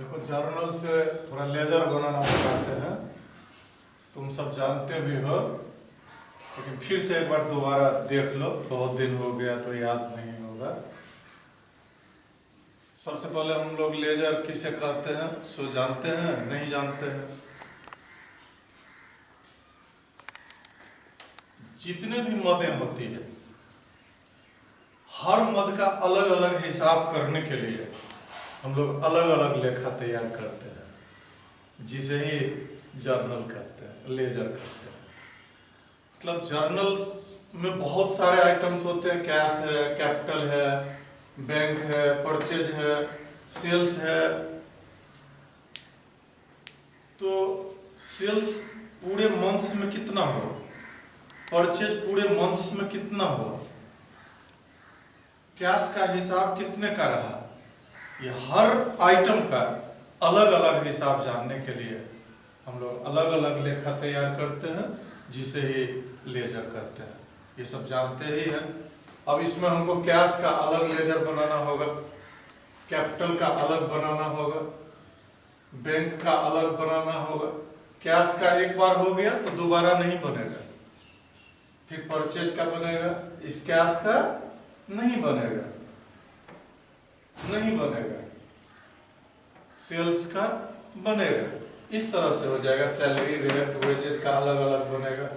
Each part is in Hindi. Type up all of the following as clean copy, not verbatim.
देखो जर्नल से थोड़ा लेजर बनाना सिखाते हैं, तुम सब जानते भी हो, लेकिन फिर से एक बार दोबारा देख लो, बहुत दिन हो गया तो याद नहीं होगा। सबसे पहले हम लोग लेजर किसे कहते हैं सो जानते हैं, नहीं जानते हैं? जितने भी मदें होती है, हर मद का अलग अलग हिसाब करने के लिए हम लोग अलग अलग लेखा तैयार करते हैं, जिसे ही जर्नल कहते हैं, लेजर कहते हैं। मतलब जर्नल में बहुत सारे आइटम्स होते हैं, कैश है, कैपिटल है, बैंक है, परचेज है, सेल्स है। तो सेल्स पूरे मंथ्स में कितना हो, परचेज पूरे मंथ्स में कितना हो, कैश का हिसाब कितने का रहा, ये हर आइटम का अलग अलग हिसाब जानने के लिए हम लोग अलग अलग लेखा तैयार करते हैं, जिसे ही लेजर कहते हैं। ये सब जानते ही हैं। अब इसमें हमको कैश का अलग लेजर बनाना होगा, कैपिटल का अलग बनाना होगा, बैंक का अलग बनाना होगा। कैश का एक बार हो गया तो दोबारा नहीं बनेगा, फिर परचेज का बनेगा, इस कैश का नहीं बनेगा, नहीं बनेगा, सेल्स का बनेगा। इस तरह से हो जाएगा, सैलरी, रेंट, वेजेज का अलग अलग बनेगा।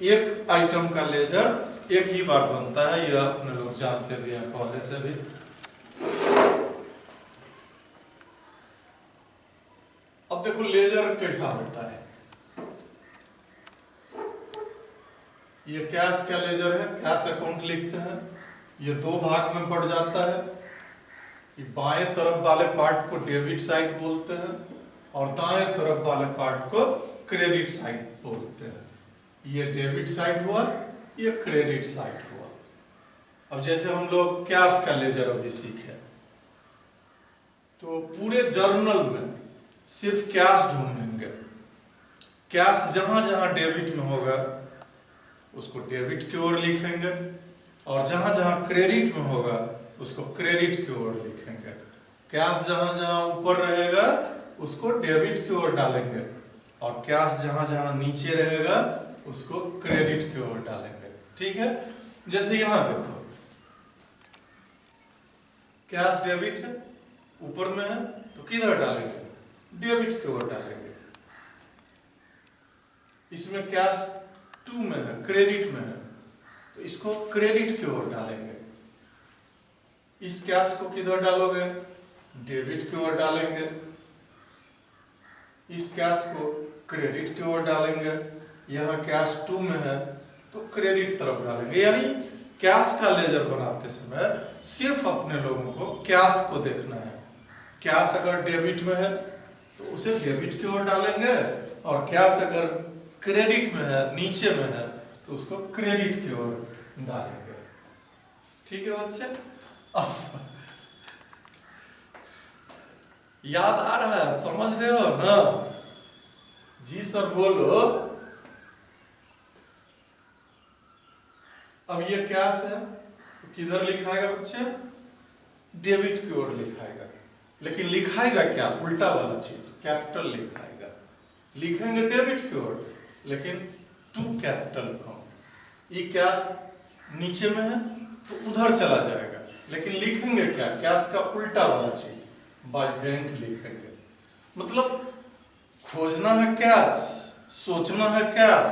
एक आइटम का लेजर एक ही बार बनता है, यह अपने लोग जानते भी हैं पहले से भी। अब देखो लेजर कैसा होता है। ये कैश का लेजर है, कैश अकाउंट लिखते हैं, ये दो भाग में बढ़ जाता है। ये बाएं तरफ वाले पार्ट को डेबिट साइड बोलते हैं और दाएं तरफ वाले पार्ट को क्रेडिट साइड बोलते हैं। ये डेबिट साइड हुआ, ये क्रेडिट साइड हुआ। अब जैसे हम लोग कैश का लेजर अभी सीखे, तो पूरे जर्नल में सिर्फ कैश ढूंढेंगे। कैश जहां जहां डेबिट में होगा उसको डेबिट की ओर लिखेंगे, और जहां जहां क्रेडिट में होगा उसको क्रेडिट की ओर लिखेंगे। कैश जहां जहां ऊपर रहेगा उसको डेबिट की ओर डालेंगे, और कैश जहां जहां नीचे रहेगा उसको क्रेडिट की ओर डालेंगे। ठीक है, जैसे यहां देखो कैश डेबिट है, ऊपर में है, तो किधर डालेंगे? डेबिट की ओर डालेंगे। इसमें कैश 2 में है, क्रेडिट में है, तो इसको क्रेडिट की ओर डालेंगे। इस कैश को किधर डालोगे? डेबिट की ओर डालेंगे। इस कैश को क्रेडिट की ओर डालेंगे। यहाँ कैश 2 में है तो क्रेडिट तरफ डालेंगे। यानी कैश का लेजर बनाते समय सिर्फ अपने लोगों को कैश को देखना है। कैश अगर डेबिट में है तो उसे डेबिट की ओर डालेंगे, और कैश अगर क्रेडिट में है, नीचे में है, तो उसको क्रेडिट की ओर डालेंगे। ठीक है बच्चे? याद आ रहा है, समझ रहे हो ना? जी सर बोलो। अब ये कैश है तो किधर लिखाएगा बच्चे? डेबिट की ओर लिखाएगा। लेकिन लिखाएगा क्या? उल्टा वाला चीज, कैपिटल लिखाएगा। लिखेंगे डेबिट की ओर, लेकिन टू कैपिटल अकाउंट। ये कैश नीचे में है तो उधर चला जाएगा, लेकिन लिखेंगे क्या? कैश का उल्टा वाला चीज, बाय बैंक लिखेंगे। मतलब खोजना है कैश, सोचना है कैश,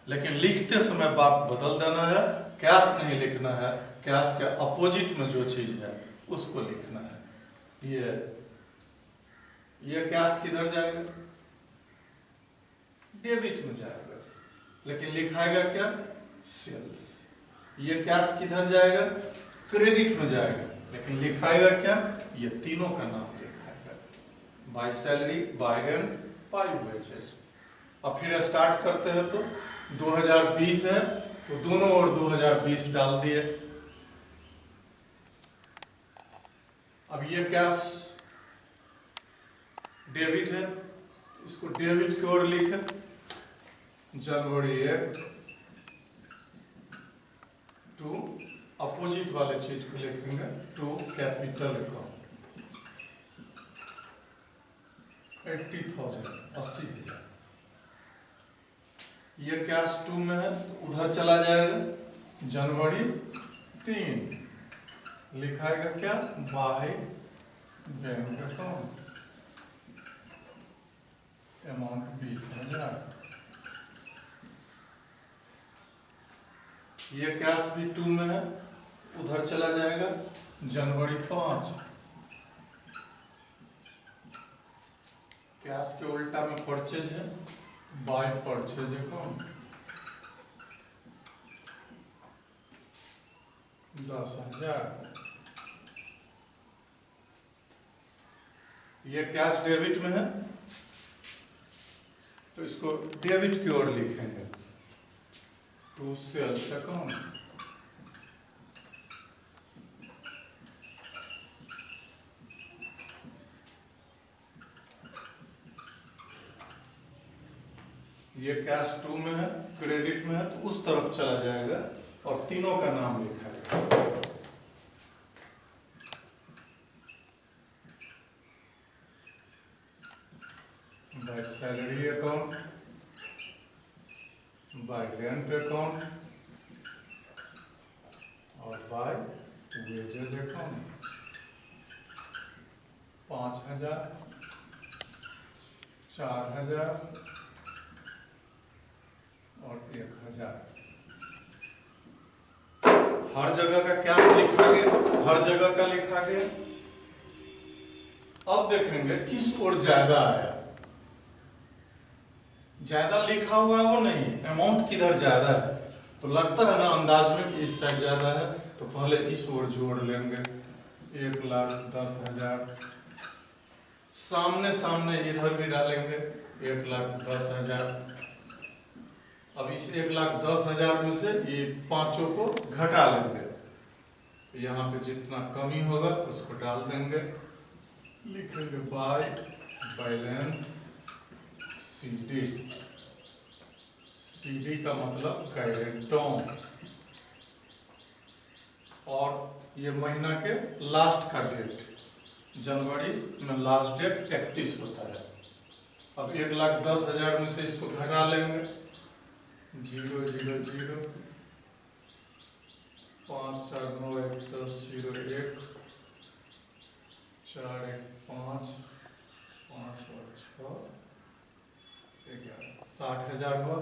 लेकिन लिखते समय बात बदल देना है। कैश नहीं लिखना है, कैश के अपोजिट में जो चीज है उसको लिखना है। ये कैश किधर जाएगा? डेबिट में जाएगा, लेकिन लिखाएगा क्या? सेल्स। ये कैश किधर जाएगा? क्रेडिट में जाएगा, लेकिन लिखाएगा क्या? ये तीनों का नाम लिखाएगा, by salary, by rent, by wages. अब फिर स्टार्ट करते हैं तो 2020 है तो दोनों ओर 2020 डाल दिए। अब ये कैश डेबिट है, इसको डेबिट की ओर लिखे। जनवरी 1 टू अपोजिट वाले चीज को लिखेंगे, टू कैपिटल अकाउंट। 80,000 80,000। ये कैश 2 में है तो उधर चला जाएगा। जनवरी 3 लिखाएगा क्या, बाय बैंक अकाउंट, अमाउंट 20,000। ये कैश भी 2 में है, उधर चला जाएगा। जनवरी 5 कैश के उल्टा में परचेज है, बाय परचेज अकाउंट 10,000। ये कैश डेबिट में है तो इसको डेबिट की ओर लिखेंगे, टू सेल्स अकाउंट। ये कैश 2 में है, क्रेडिट में है तो उस तरफ चला जाएगा और तीनों का नाम लिखाएगा। By salary account, by rent account और बाय वेजेज अकाउंट। 5,000, 4,000 और 1,000। हर जगह का कैश लिखा गया, हर जगह का लिखा गया। अब देखेंगे किस ओर ज्यादा आया। ज्यादा लिखा हुआ है वो नहीं, अमाउंट किधर ज्यादा है। तो लगता है ना अंदाज में कि इस साइड ज्यादा है, तो पहले इस ओर जोड़ लेंगे। 1,10,000 सामने सामने इधर भी डालेंगे 1,10,000। अब इस 1,10,000 में से ये पांचों को घटा लेंगे। यहाँ पे जितना कमी होगा उसको डाल देंगे, लिखेंगे बाय बैलेंस CD। CD का मतलब कैरेट डाउन। और ये महीना के लास्ट का डेट, जनवरी में लास्ट डेट 31 होता है। अब 1,10,000 में से इसको घटा लेंगे, 0 0 0 5 4 9 1 10 0 1 4 1 5 5 और 6 11 60,000 हुआ।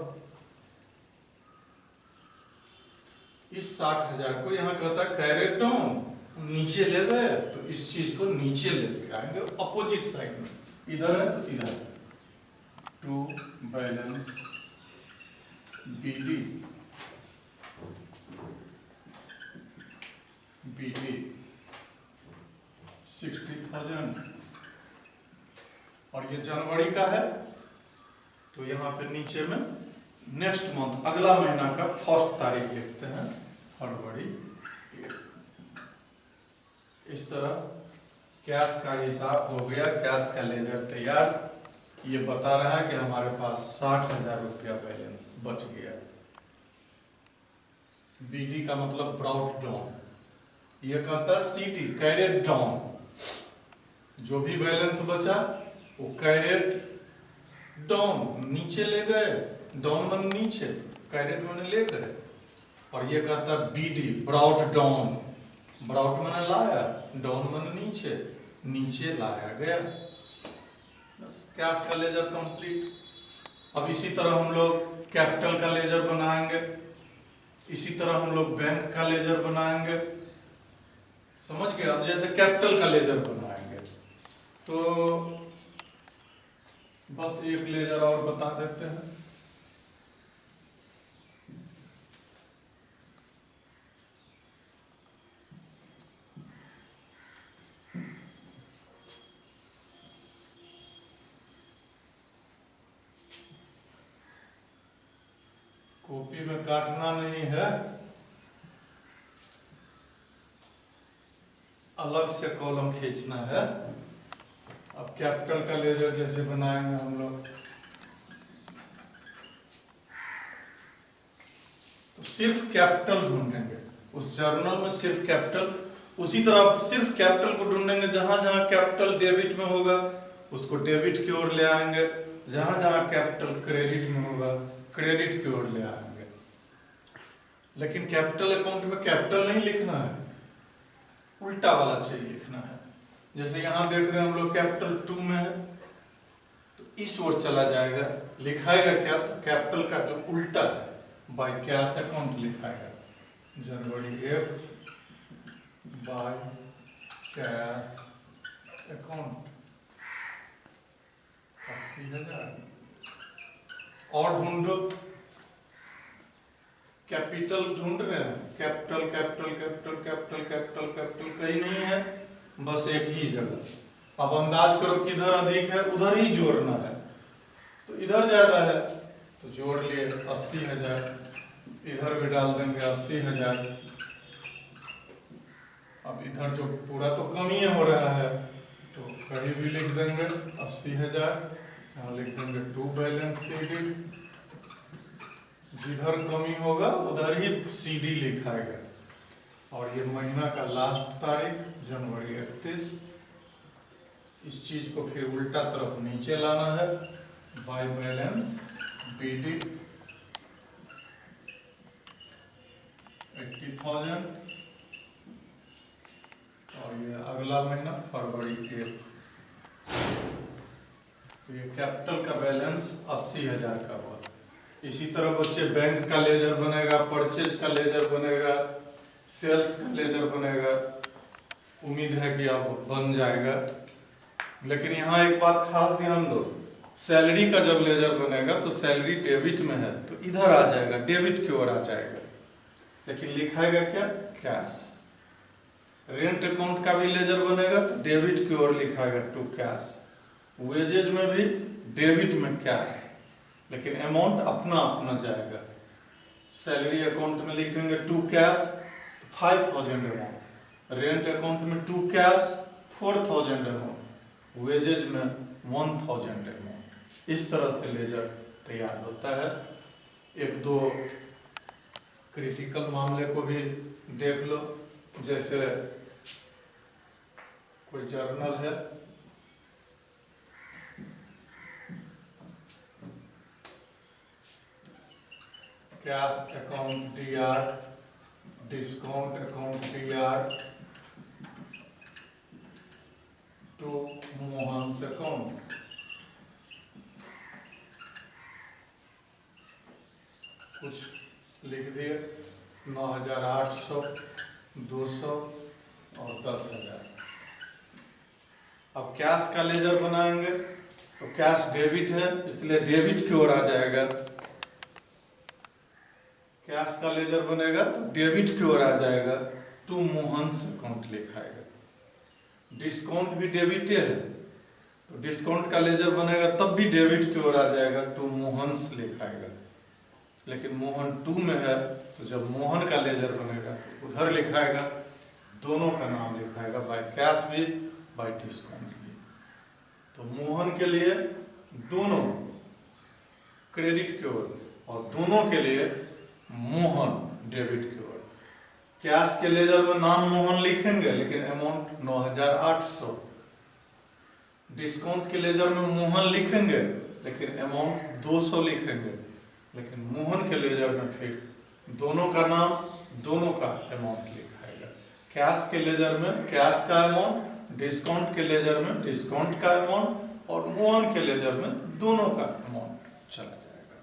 इस 60,000 को यहाँ कहता है कैरेट डाउन, नीचे ले गए तो इस चीज को नीचे लेके आएंगे अपोजिट साइड में। इधर है तो इधर, टू बैलेंस BD 60,000। और ये जनवरी का है तो यहाँ पे नीचे में नेक्स्ट मंथ, अगला महीना का फर्स्ट तारीख लिखते हैं, फरवरी 1। इस तरह कैश का हिसाब हो गया, कैश का लेजर तैयार। ये बता रहा है कि हमारे पास 60,000 रुपया बैलेंस बच गया। BD का मतलब ब्राउट डाउन, ये कहता है CD कैरेट डाउन। जो भी बैलेंस बचा वो कैरेट डाउन, नीचे ले गए। डाउन मन नीचे, कैरेट मैंने ले गए। और ये कहता है BD ब्राउट डाउन, ब्राउट मैंने लाया, डाउन मन नीचे, नीचे लाया गया। कैश का लेजर कंप्लीट। अब इसी तरह हम लोग कैपिटल का लेजर बनाएंगे, इसी तरह हम लोग बैंक का लेजर बनाएंगे। समझ गए। अब जैसे कैपिटल का लेजर बनाएंगे तो बस एक लेजर और बता देते हैं। कॉपी में काटना नहीं है, अलग से कॉलम खींचना है। अब कैपिटल का लेजर जैसे बनाएंगे हम लोग, तो सिर्फ कैपिटल ढूंढेंगे उस जर्नल में, सिर्फ कैपिटल। उसी तरह सिर्फ कैपिटल को ढूंढेंगे, जहां जहां कैपिटल डेबिट में होगा उसको डेबिट की ओर ले आएंगे, जहां जहां कैपिटल क्रेडिट में होगा क्रेडिट की ओर ले आएंगे। लेकिन कैपिटल अकाउंट में कैपिटल नहीं लिखना है, उल्टा वाला चीज लिखना है। जैसे यहां देख रहे हैं हम लोग कैपिटल 2 में है, तो इस ओर चला जाएगा, लिखाएगा क्या, तो कैपिटल का जो उल्टा है बाय कैश अकाउंट लिखाएगा, जनवरी बाय कैश अकाउंट 80,000। और ढूंढो, कैपिटल ढूंढ रहे हैं, capital capital capital capital capital capital कहीं नहीं है, बस एक ही जगह। अब अंदाज करो किधर अधिक है, उधर ही जोड़ना है। तो इधर ज्यादा है तो जोड़ लिए 80,000, इधर भी डाल देंगे 80,000। अब इधर जो पूरा तो कमी हो रहा है तो कहीं भी लिख देंगे 80,000, यहाँ लिख देंगे टू बैलेंस सीडी। जिधर कमी होगा उधर ही सीडी लिखाएगा। और ये महीना का लास्ट तारीख जनवरी 31। इस चीज को फिर उल्टा तरफ नीचे लाना है, बाय बैलेंस बीडी 80,000। और ये अगला महीना फरवरी 1। तो ये कैपिटल का बैलेंस 80,000 का हुआ। इसी तरह बच्चे बैंक का लेजर बनेगा, परचेज का लेजर बनेगा, सेल्स का लेजर बनेगा। उम्मीद है कि अब बन जाएगा। लेकिन यहाँ एक बात खास ध्यान दो, सैलरी का जब लेजर बनेगा तो सैलरी डेबिट में है तो इधर आ जाएगा, डेबिट की ओर आ जाएगा। लेकिन लिखाएगा क्या, कैश। रेंट अकाउंट का भी लेजर बनेगा तो डेबिट की ओर लिखाएगा टू कैश। वेजेज में भी डेबिट में कैश, लेकिन अमाउंट अपना अपना जाएगा। सैलरी अकाउंट में लिखेंगे to cash 5,000 amount, rent account में टू कैश 4,000 अमाउंट, वेजेज में 1,000 अमाउंट। इस तरह से लेजर तैयार होता है। एक दो क्रिटिकल मामले को भी देख लो। जैसे कोई जर्नल है, cash account DR, discount account DR to Mohan account. कुछ लिख दिए 9,800, 200 और 10,000। अब कैश का लेजर बनाएंगे तो कैश डेबिट है इसलिए डेबिट की ओर आ जाएगा। कैश का लेजर बनेगा तो डेबिट की ओर आ जाएगा, टू मोहन्स अकाउंट लिखाएगा। डिस्काउंट भी डेबिट है तो डिस्काउंट का लेजर बनेगा तब भी डेबिट की ओर आ जाएगा, टू मोहन्स लिखाएगा। लेकिन मोहन 2 में है तो जब मोहन का लेजर बनेगा तो उधर लिखाएगा, दोनों का नाम लिखाएगा, बाय कैश भी बाय डिस्काउंट भी। तो मोहन के लिए दोनों क्रेडिट की ओर और दोनों के लिए मोहन डेबिट की ओर। कैश के लेजर में नाम मोहन लिखेंगे लेकिन अमाउंट 9,800। डिस्काउंट के लेजर में मोहन लिखेंगे लेकिन अमाउंट 200 लिखेंगे। लेकिन मोहन के लेजर में फिर दोनों का नाम, दोनों का अमाउंट लिखाएगा। कैश के लेजर में कैश का अमाउंट, डिस्काउंट के लेजर में डिस्काउंट का अमाउंट और मोहन के लेजर में दोनों का अमाउंट चला जाएगा।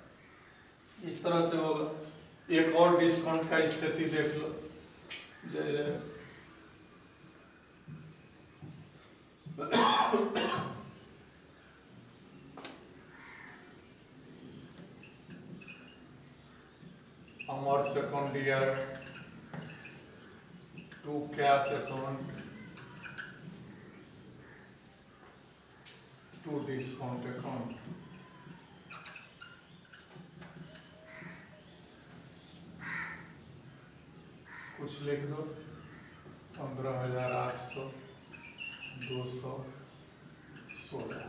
इस तरह से होगा। एक और डिस्काउंट का स्थिति देख लो। Amar account DR to cash account to discount account. कुछ लिख दो 15,800, 200, 16।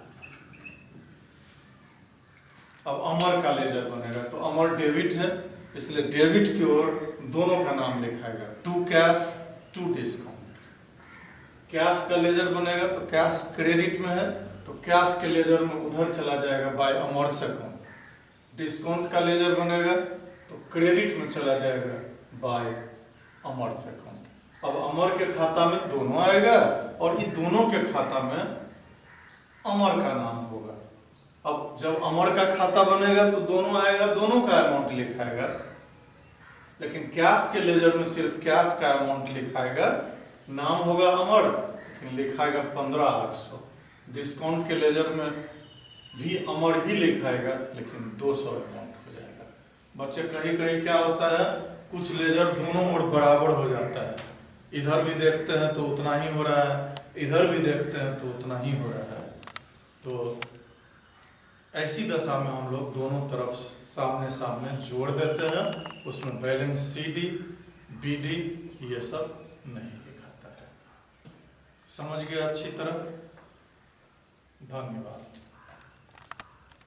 अब अमर का लेजर बनेगा तो अमर डेबिट है इसलिए डेबिट की ओर दोनों का नाम लिखाएगा, to cash to discount. Cash का लेजर बनेगा तो कैश क्रेडिट में है तो कैश के लेजर में उधर चला जाएगा बाय अमर्स अकाउंट। डिस्काउंट का लेजर बनेगा तो क्रेडिट में चला जाएगा बाय अमर्स अकाउंट। अब अमर के खाता में दोनों आएगा और इन दोनों के खाता में अमर का नाम होगा। अब जब अमर का खाता बनेगा तो दोनों आएगा, दोनों का अमाउंट लिखाएगा, लेकिन कैश के लेजर में सिर्फ कैश का अमाउंट लिखाएगा, नाम होगा अमर लेकिन लिखाएगा 15,800। डिस्काउंट के लेजर में भी अमर ही लिखाएगा लेकिन 200 अमाउंट हो जाएगा। बच्चे कहीं कहीं क्या होता है, कुछ लेजर दोनों ओर बराबर हो जाता है, इधर भी देखते हैं तो उतना ही हो रहा है, इधर भी देखते हैं तो उतना ही हो रहा है। तो ऐसी दशा में हम लोग दोनों तरफ सामने सामने जोड़ देते हैं, उसमें बैलेंस CD, BD ये सब नहीं दिखाता है। समझ गए अच्छी तरह? धन्यवाद।